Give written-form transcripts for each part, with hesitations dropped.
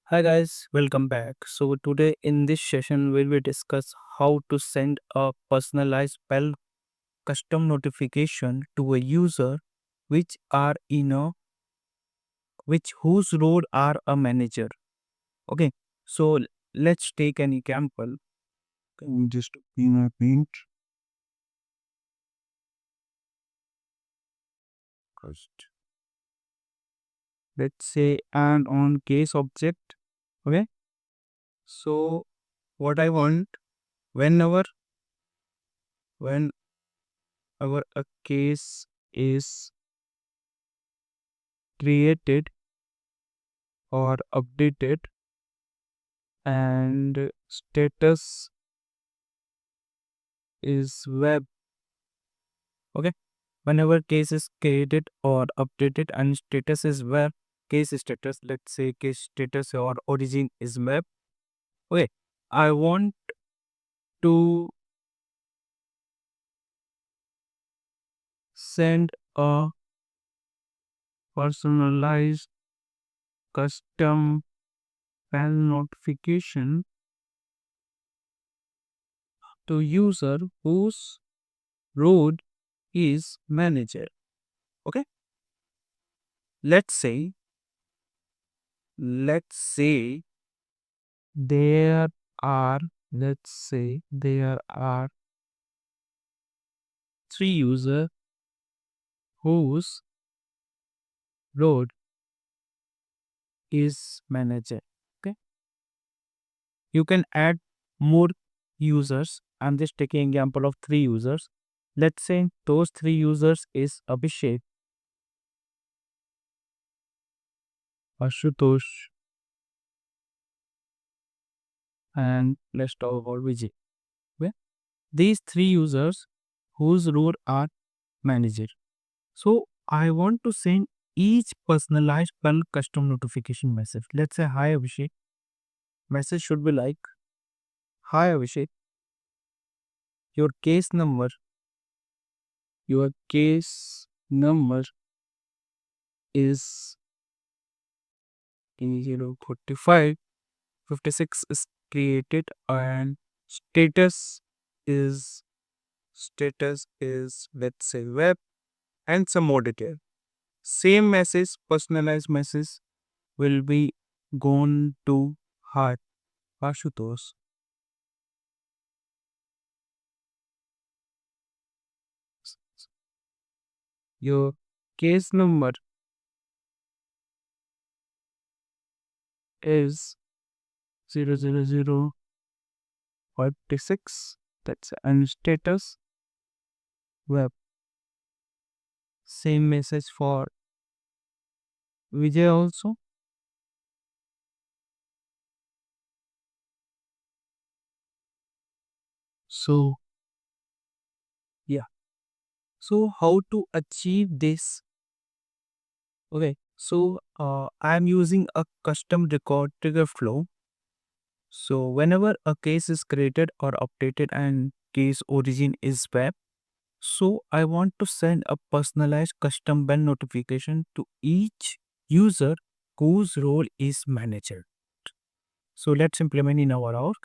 Hi guys, welcome back. So today in this session we will discuss how to send a personalized bell custom notification to a user which are in a which whose role are a manager. Okay. So let's take an example. Just opening my paint. First. Let's say and on case object. Okay. So what I want whenever when a case is created or updated and status is web. Okay, whenever case is created or updated and status is web, case status, let's say case status or origin is web. Okay, I want to send a personalized custom file notification to user whose role is manager. Okay, let's say let's say there are there are three users whose role is manager. Okay, you can add more users. I'm just taking example of three users. Let's say those three users is Abhishek, Ashutosh, and let's talk about Vijay. Okay? These three users whose role are manager. So I want to send each personalized bulk custom notification message. Let's say hi Abhishek. Message should be like, hi Abhishek, your case number, your case number is 45, 56 is created and status is let's say web and some more detail. Same message, personalized message will be gone to heart Ashutosh. Your case number is 00056. That's and status web. Same message for Vijay also. So yeah. So how to achieve this? Okay. So I'm using a custom record trigger flow. So whenever a case is created or updated and case origin is web, so I want to send a personalized custom bell notification to each user whose role is manager. So let's implement in our org.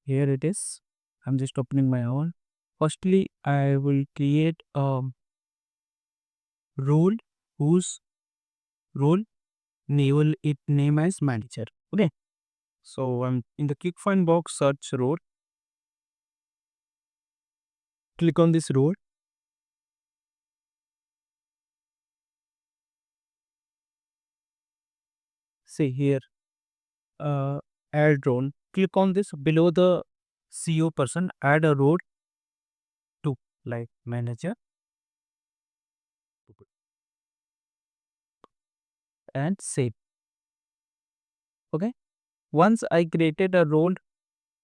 Here it is. I'm just opening my own. Firstly, I will create a role whose role will it name as manager. Okay. So I'm in the quick find box, search role. Click on this role. See here, uh, add role. Click on this below the CO person. Add a role to like manager and save. Okay. Once I created a role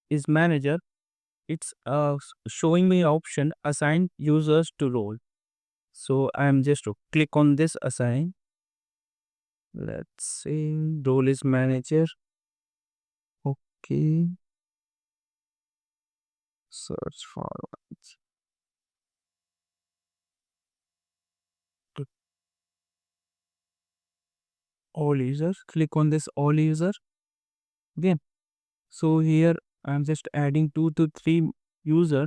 is manager, it's showing me option assign users to role. So I'm just to click on this assign. Let's say role is manager. Okay. Search for all users. Click on this all user. Okay. So here I'm just adding 2 to 3 user.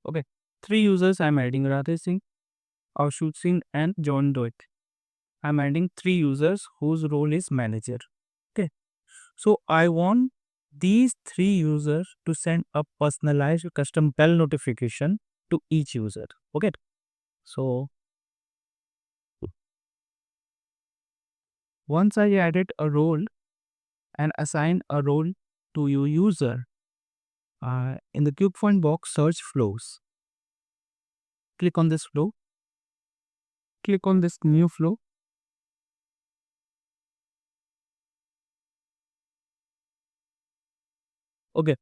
Okay. 3 users I'm adding: Radhe Singh, Ashut Singh, and John Doe. I'm adding 3 users whose role is manager. Okay. So I want these 3 users to send a personalized custom bell notification to each user. Okay. So once I added a role and assign a role to your user, in the cube point box, search flows. Click on this flow. Click on this new flow. Okay.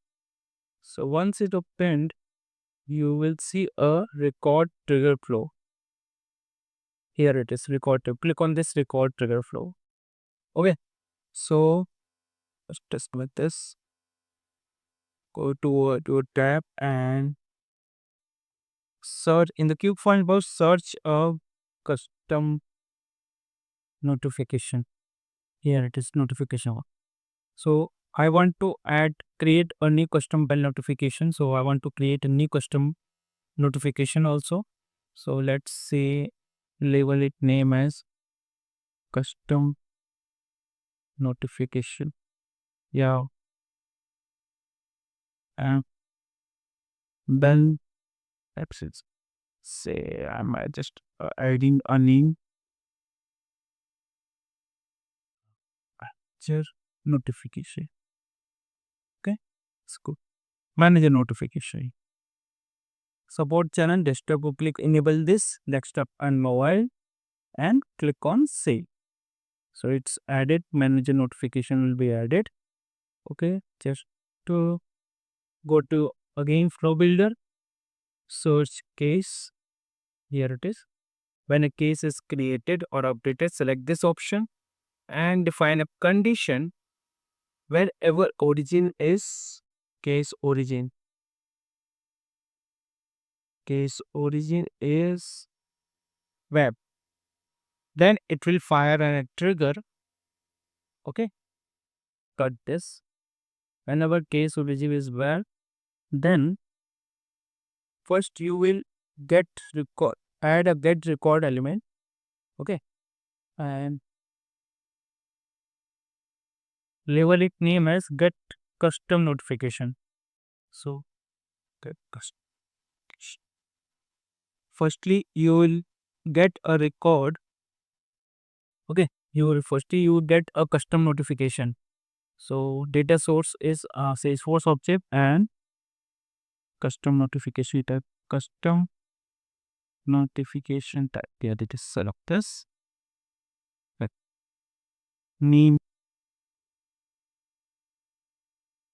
So once it opened, you will see a record trigger flow. Here it is, record. Click on this record trigger flow. Okay. So let's test with this. Go to a tab and search in the cube point box. Search a custom notification. Here it is, notification. So I want to create a new custom bell notification. So I want to create a new custom notification also. So let's say label it name as custom notification. Yeah. And bell absence. Say I'm just adding a name. Manager notification. Okay. It's good. Manager notification. Support channel desktop. Click enable this desktop and mobile and click on save. So it's added. Manager notification will be added. Okay. Just to go to again flow builder. Search case. Here it is. When a case is created or updated, select this option and define a condition wherever origin is case origin. Case origin is web. Then it will fire a trigger. Okay. Cut this. Whenever case origin is web, then first you will get record, add a get record element. Okay. And label it name as get custom notification. So get custom. Firstly, you will get a record. Okay. You will get a custom notification. So data source is Salesforce object and custom notification type. Custom notification type. Yeah, it is select this. Name.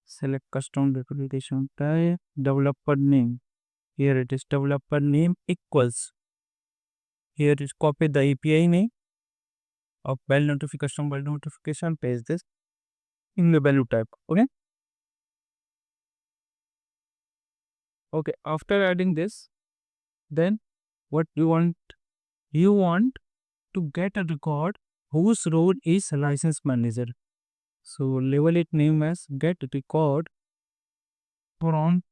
Select custom notification type. Developer name. Here it is, developer name equals. Here is copy the API name of bell notification. Bell notification. Paste this in the value type. Okay. Okay. After adding this, then what you want? You want to get a record whose role is license manager. So label it name as get record from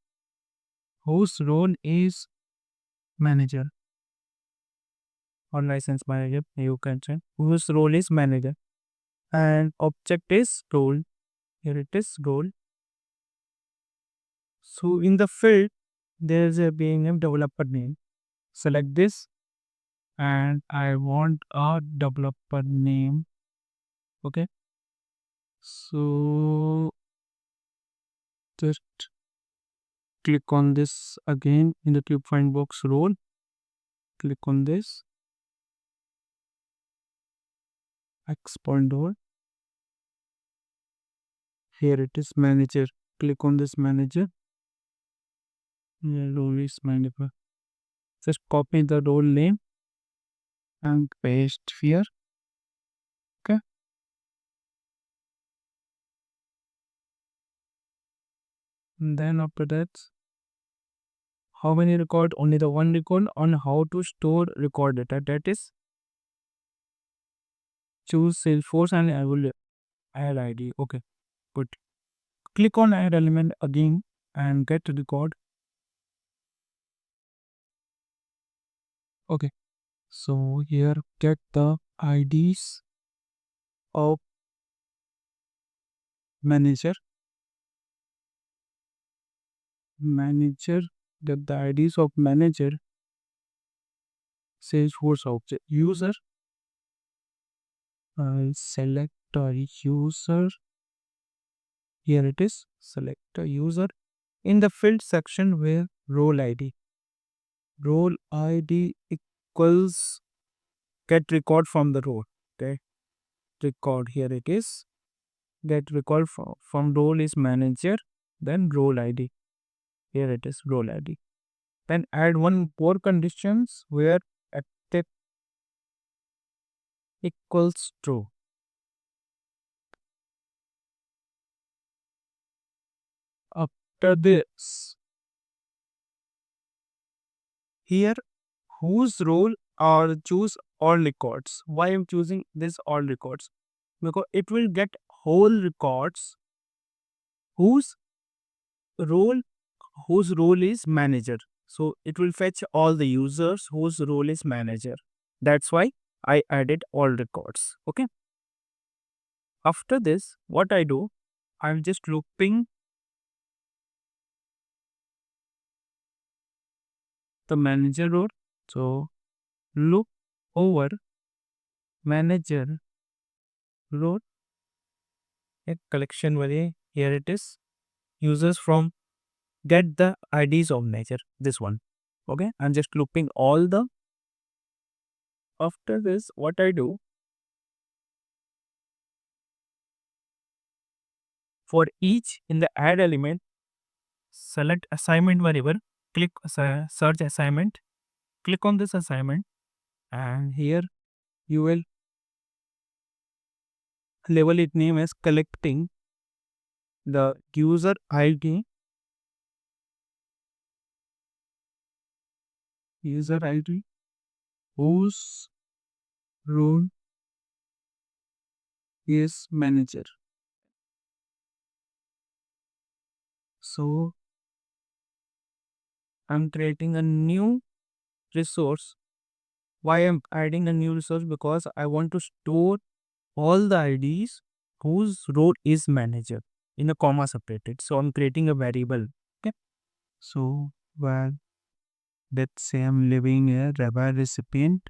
whose role is manager or license manager. You can say whose role is manager and object is role. Here it is role. So in the field there is a being name developer name. Select this and I want a developer name. Okay. So just click on this again in the cube find box role. Click on this expand door. Here it is manager. Click on this manager. Yeah, role is manager. Just copy the role name and paste here. Okay. And then after that, how many record? Only the one record. On how to store record data, that is choose Salesforce and I will add ID. Okay, good. Click on add element again and get to record. Okay, so here get the IDs of manager. Get the IDs of manager. Salesforce object user. I'll select a user. Here it is. Select a user in the field section where role ID. Role ID equals get record from the role. Okay, record here it is. Get record from role is manager. Then role ID. Here it is role ID. Then add one more conditions where active equals true. After this, here whose role or choose all records. Why I'm choosing this all records? Because it will get whole records whose role is manager. So it will fetch all the users whose role is manager. That's why I added all records. Okay. After this, what I do, I'm just looping the manager role. So loop over manager role a collection where here it is users from get the IDs of manager. This one. Okay. I'm just looping all the. After this, what I do for each in the add element, select assignment variable, click search assignment, click on this assignment, and here you will label it name as collecting the user ID, whose role is manager. So I'm creating a new resource. Why I'm adding a new resource? Because I want to store all the IDs whose role is manager in a comma separated. So I'm creating a variable. Okay. So well, let's say I'm leaving a rabbi recipient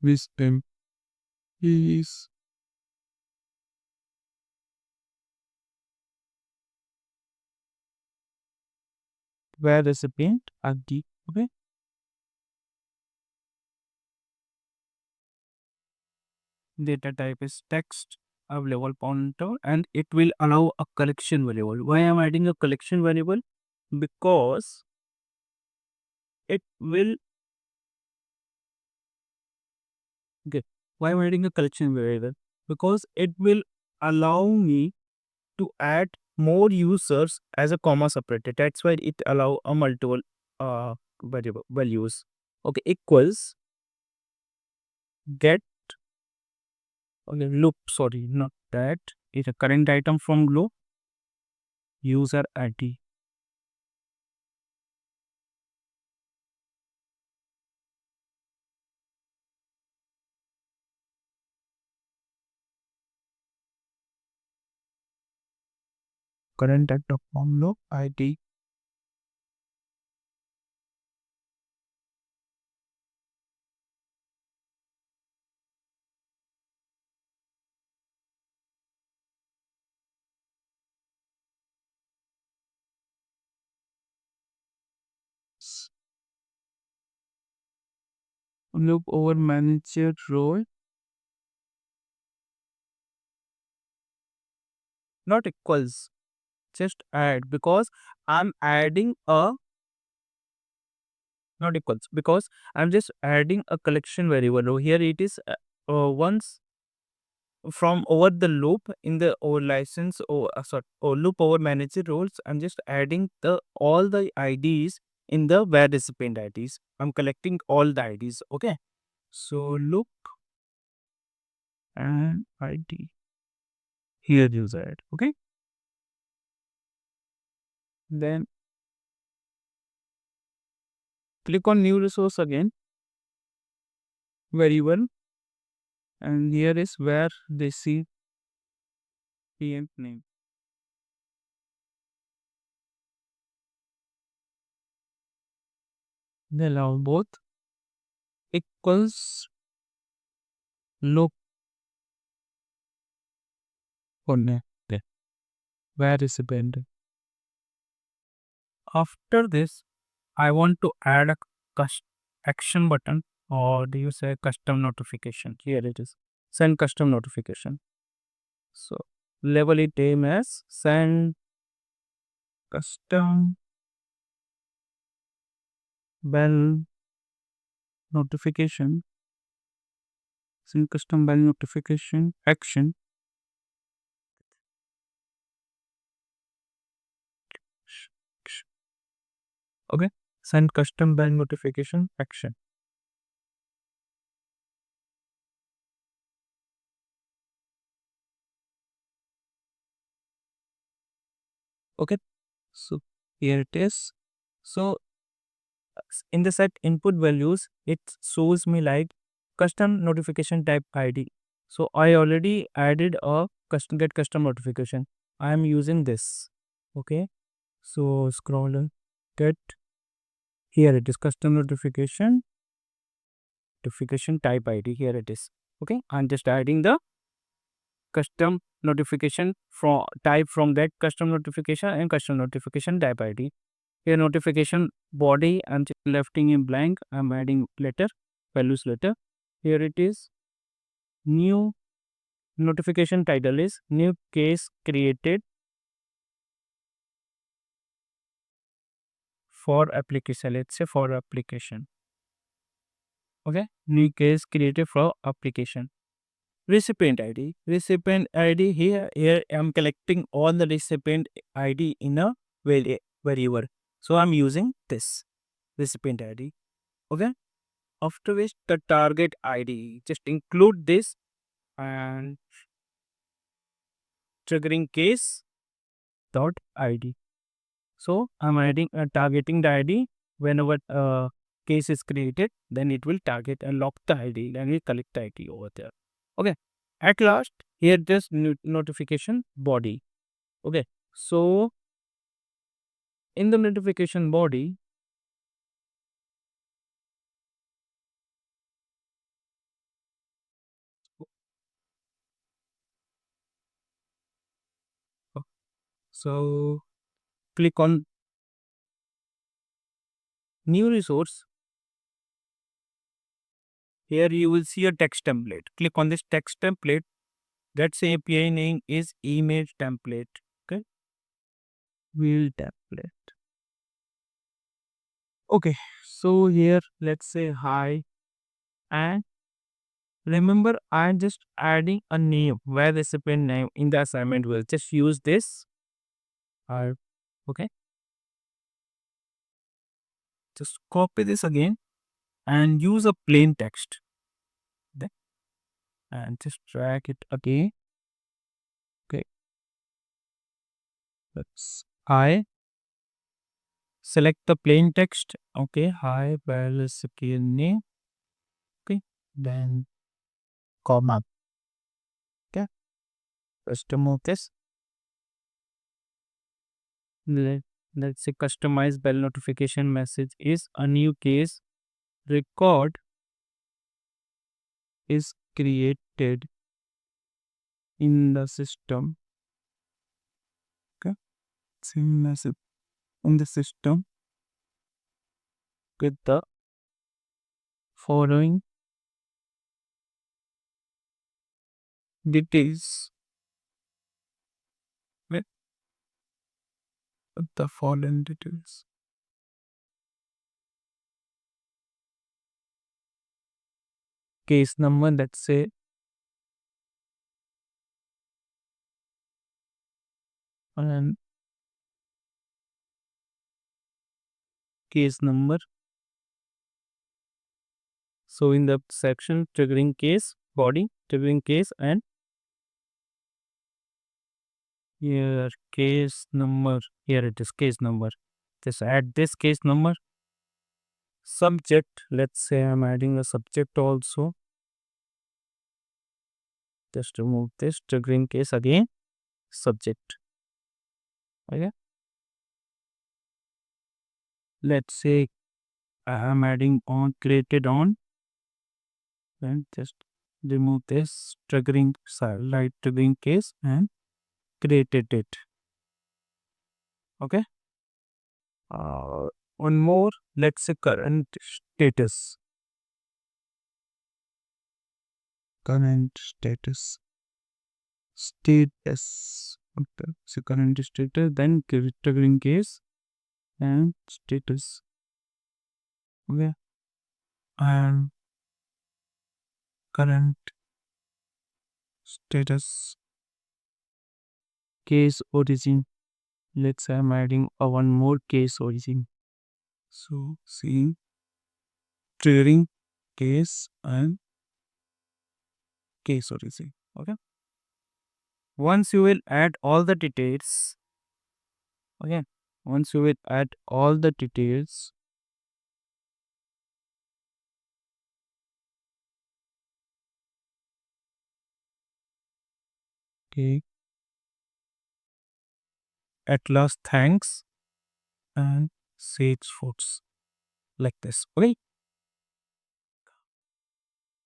with them is where recipient ID. Okay. Data type is text available pointer and it will allow a collection variable. Why I'm adding a collection variable? Because it will okay. Why I'm adding a collection variable? Because it will allow me to add more users as a comma separated. That's why it allow a multiple variable values. Okay, equals get okay loop. Sorry, not that. It's a current item from loop user ID. Current item from loop ID. Loop over manager role. Not equals. Just add because I'm adding a not equals because I'm just adding a collection variable. Here it is once from over the loop in the over license or sorry or loop over manager roles. I'm just adding the all the IDs in the where recipient IDs. I'm collecting all the IDs. Okay. So look and ID here user ID. Okay. Then click on new resource again. Very well. And here is where they see PM name. They allow both equals look on there. Where recipient. After this, I want to add a action button, or do you say custom notification? Here it is. Send custom notification. So label it name as send custom bell notification. Send custom bell notification action. Okay. Send custom bell notification action. Okay. So here it is. So in the set input values, it shows me like custom notification type ID. So I already added a custom get custom notification. I am using this. Okay. So scroll get here it is custom notification type ID. Here it is. Okay. I'm just adding the custom notification from type from that custom notification and custom notification type ID. Here notification body I'm just lefting in blank. I'm adding letter values letter. Here it is new notification title is new case created for application. Let's say for application. Okay, new case created for application. Recipient ID. Recipient ID here I'm collecting all the recipient ID in a variable. So I'm using this recipient ID. Okay. After which the target ID, just include this and triggering case dot ID. So I'm adding targeting the ID whenever case is created, then it will target and lock the ID and will collect the ID over there. Okay. At last, here this notification body. Okay. So in the notification body, so click on new resource. Here you will see a text template. Click on this text template. That's API name is image template. Okay. Wheel template. Okay. So here let's say hi, and remember I'm just adding a name where recipient name in the assignment will just use this. Okay. Just copy this again and use a plain text. There, and just drag it again. Okay. Let's hi. Select the plain text. Okay. Hi, where recipient name. Okay. Then comma. Okay. Custom this. Let, let's say customize bell notification message is a new case record is created in the system. Okay. Same message in the system with the following details. With the following details. Case number, let's say and case number. So in the section triggering case, body, triggering case, and here case number. Here it is case number. Just add this case number. Subject. Let's say I'm adding a subject also. Just remove this triggering case again. Subject. Okay. Let's say I am adding on created on, and just remove this triggering light triggering case and created it. Okay. One more. Let's say current status. Current status. Status. Okay. So current status, then triggering case and status. Okay. And current status, case origin. Let's say I'm adding a one more case origin. So see triggering case and case origin. Okay. Once you will add all the details. Okay. Once you will add all the details, okay. At last, thanks and Salesforce like this. Okay.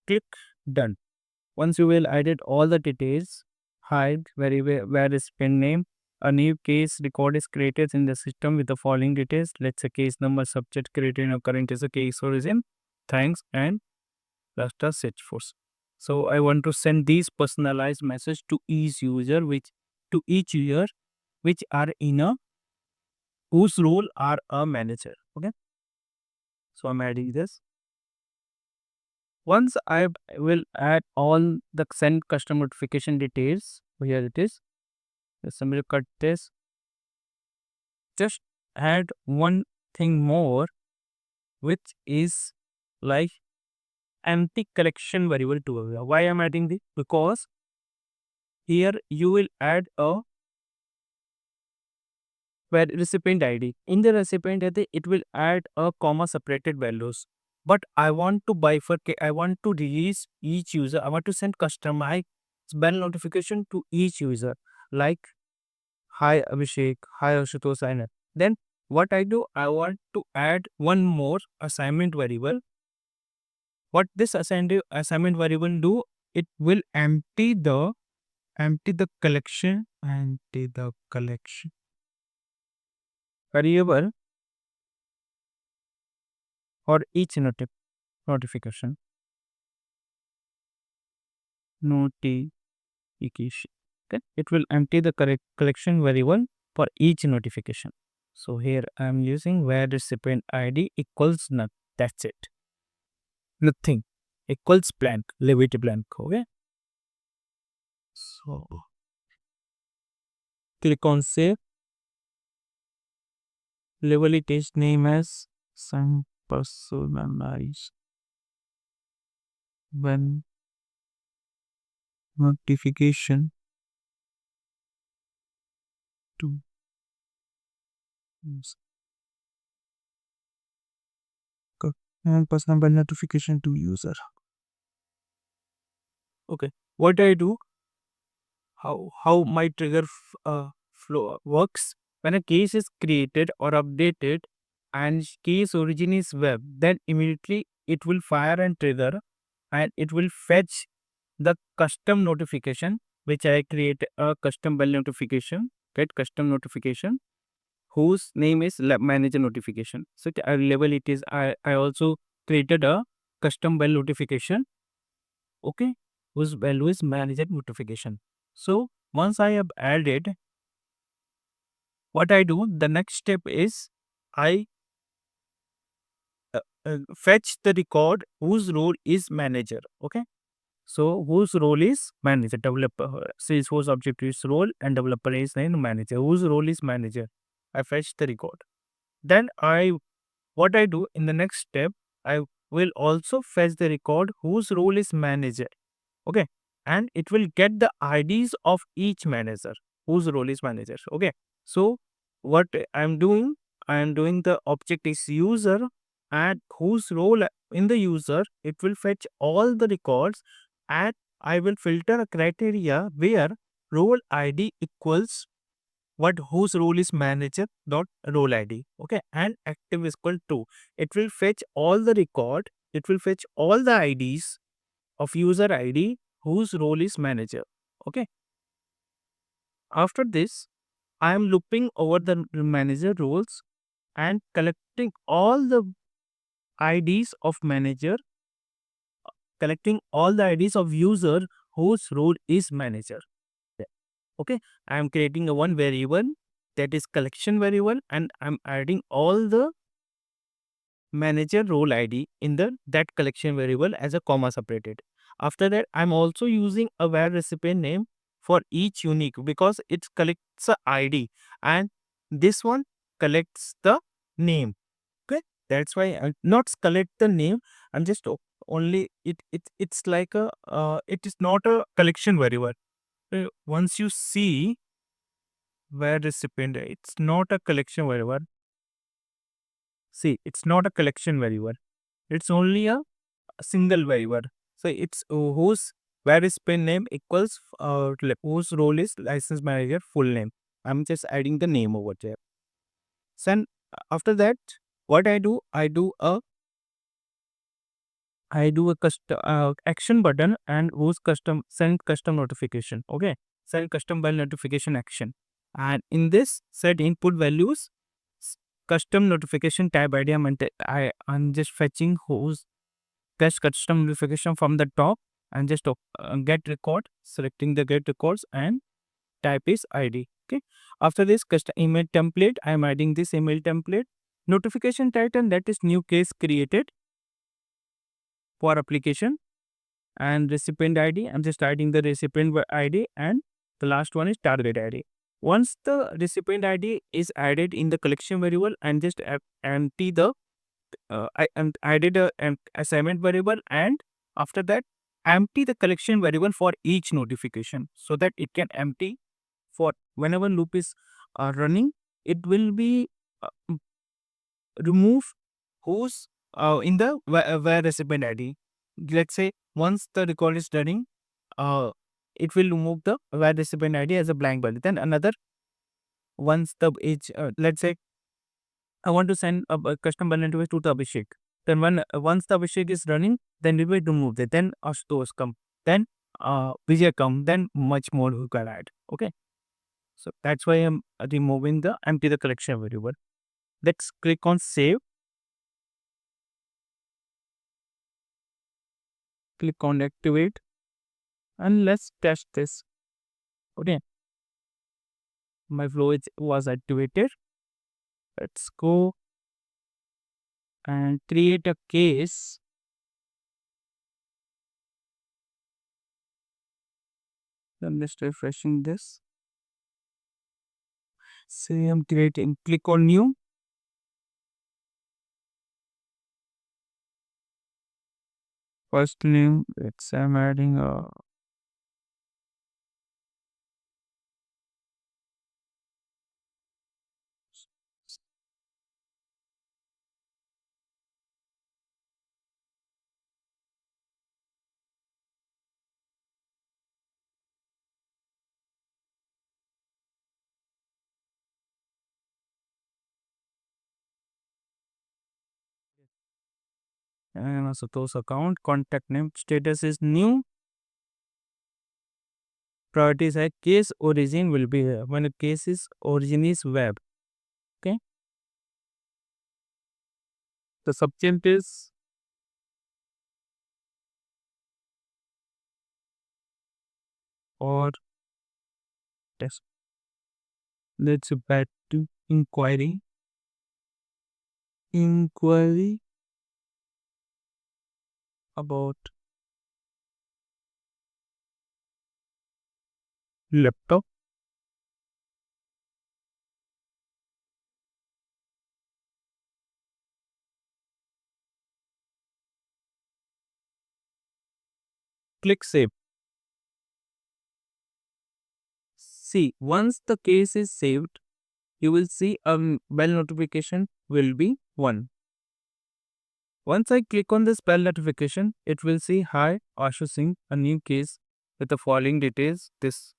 Click done. Once you will added all the details, hide where is pen name. A new case record is created in the system with the following details. Let's say case number, subject, created in a current is a case origin. Thanks and last is Salesforce. So I want to send these personalized message to each user, which are in a whose role are a manager. Okay. So I'm adding this. Once I will add all the send custom notification details, here it is. Just I'm going to cut this. Just add one thing more, which is like empty collection variable to a. Why I'm adding this? Because here you will add a recipient ID. In the recipient ID, it will add a comma separated values. But I want to bifurcate. I want to release each user. I want to send customized bell notification to each user. Like hi Abhishek, hi Ashutosh signer. Then what I do, I want to add one more assignment variable. What this assignment variable do, it will empty the collection variable for each notification. Notification. Then it will empty the correct collection variable for each notification. So here I am using where recipient ID equals none. That's it. Nothing equals blank. Leave it blank. Okay. So click on save. Label it as name as some personalized when notification to user. And personal notification to user. Okay. What I do, how my trigger flow works. When a case is created or updated and case origin is web, then immediately it will fire and trigger, and it will fetch the custom notification, which I create a custom bell notification, get custom notification whose name is manager notification. So I label it is I also created a custom bell notification, okay, whose value is manager notification. So once I have added, what I do, the next step is I fetch the record whose role is manager. Okay. So whose role is manager? Developer. Salesforce object is role and developer is then manager. Whose role is manager? I fetch the record. Then what I do in the next step, I will also fetch the record whose role is manager. Okay. And it will get the IDs of each manager whose role is manager. Okay. So what I'm doing the object is user, and whose role in the user, it will fetch all the records, and I will filter a criteria where role ID equals what whose role is manager dot role ID. Okay. And active is equal to, it will fetch all the record, it will fetch all the IDs of user ID whose role is manager. Okay. After this, I am looping over the manager roles and collecting all the IDs of manager, collecting all the IDs of user whose role is manager. Okay. I am creating a one variable that is collection variable, and I'm adding all the manager role ID in the that collection variable as a comma separated. After that, I'm also using a where recipient name for each unique, because it collects the ID and this one collects the name. Okay, that's why I not collect the name. I'm just only it's like a it is not a collection variable. Once you see where recipient, it's not a collection variable. See, it's not a collection variable. It's only a single variable. So it's whose where is pen name equals whose role is license manager full name. I'm just adding the name over there. Then after that, what I do a custom action button and whose custom send custom notification. Okay, send custom bell notification action. And in this set input values, s- custom notification tab ID. I'm just fetching whose test custom notification from the top, and just get record, selecting the get records and type is ID. Okay. After this custom email template, I am adding this email template. Notification title, that is new case created for application, and recipient ID. I'm just adding the recipient ID, and the last one is target ID. Once the recipient ID is added in the collection variable, and just empty the I added a assignment variable, and after that empty the collection variable for each notification, so that it can empty for whenever loop is running. It will be remove who's in the where recipient ID. Let's say once the record is running, uh, it will remove the where recipient ID as a blank value. Then another, once the age, let's say I want to send a custom bundle request to the Abhishek. Then once the Abhishek is running, then we will remove it. Then Ashutosh come. Then Vijay come. Then much more we can add. Okay. So that's why I'm removing the empty the collection variable. Let's click on save. Click on activate, and let's test this. Okay. My flow was activated. Let's go and create a case. I'm just refreshing this. Say I'm creating. Click on new. First name. Let's I'm adding a and also those account. Contact name. Status is new. Priorities है case origin will be here. When a case is origin is web. Okay. The subject is or test. Let's back to inquiry. Inquiry about laptop. Click save. See, once the case is saved, you will see a bell notification will be 1. Once I click on this bell notification, it will say, "Hi, Ashu Singh, a new case with the following details. This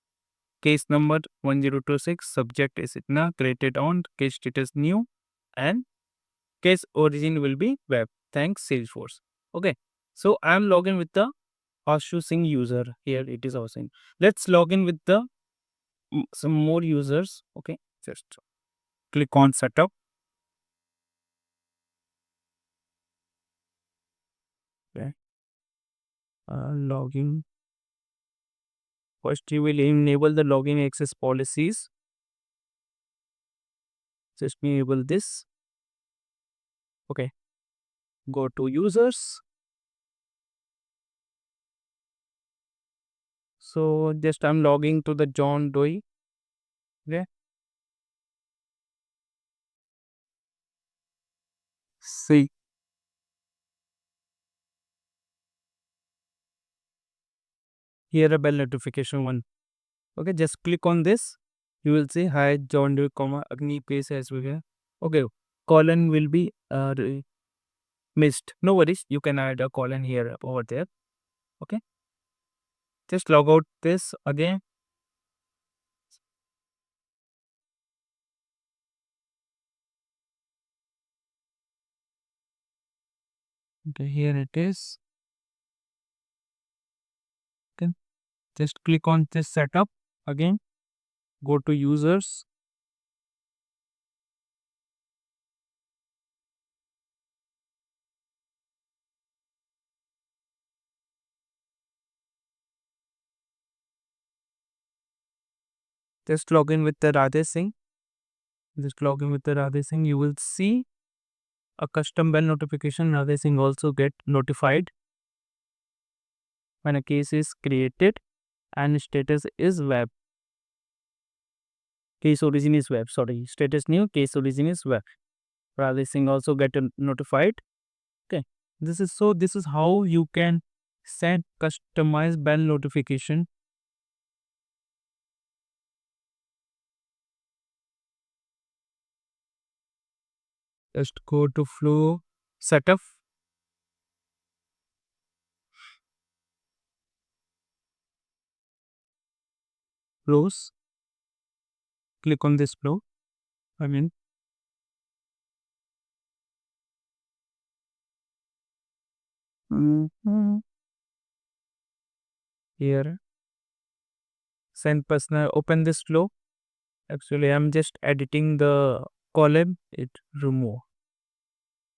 case number 1026, subject is Itna, created on, case status new, and case origin will be web. Thanks, Salesforce." Okay, so I am logging with the Ashu Singh user. Here it is also. Let's log in with the some more users. Okay, just click on setup. Okay, login. First, you will enable the login access policies. Just enable this. Okay, go to users. So just I'm logging to the John Doe. Okay. See, here a bell notification one. Okay, just click on this. You will see, "Hi John Doe, comma Agni Pace as well here." Okay, colon will be missed. No worries, you can add a colon here over there. Okay, just log out this again. Okay, here it is. Okay, just click on this setup again. Go to users. Just log in with the Radhe Singh. Just log in with the Radhe Singh. You will see a custom bell notification. Radhe Singh also get notified when a case is created and status is web. Case origin is web. Sorry, status new. Case origin is web. Radhe Singh also get notified. Okay, this is so. This is how you can set customized bell notification. Just go to flow setup. Flows. Click on this flow. I mean, here send personal. Open this flow. Actually, I'm just editing the column. It remove.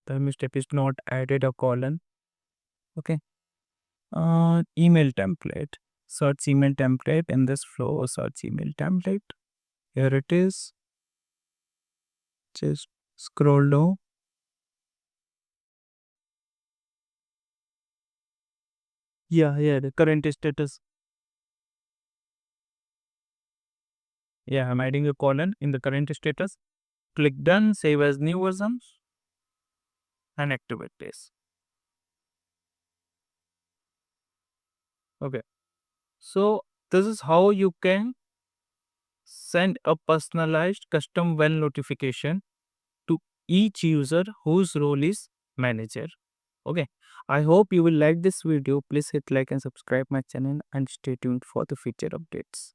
The mistake is not added a colon. Okay. Email template. Search email template in this flow. Search email template. Here it is. Just scroll down. Yeah, the current status. Yeah, I'm adding a colon in the current status. Click done. Save as new versions and activate this. Okay. So this is how you can send a personalized custom well notification to each user whose role is manager. Okay, I hope you will like this video. Please hit like and subscribe my channel and stay tuned for the future updates.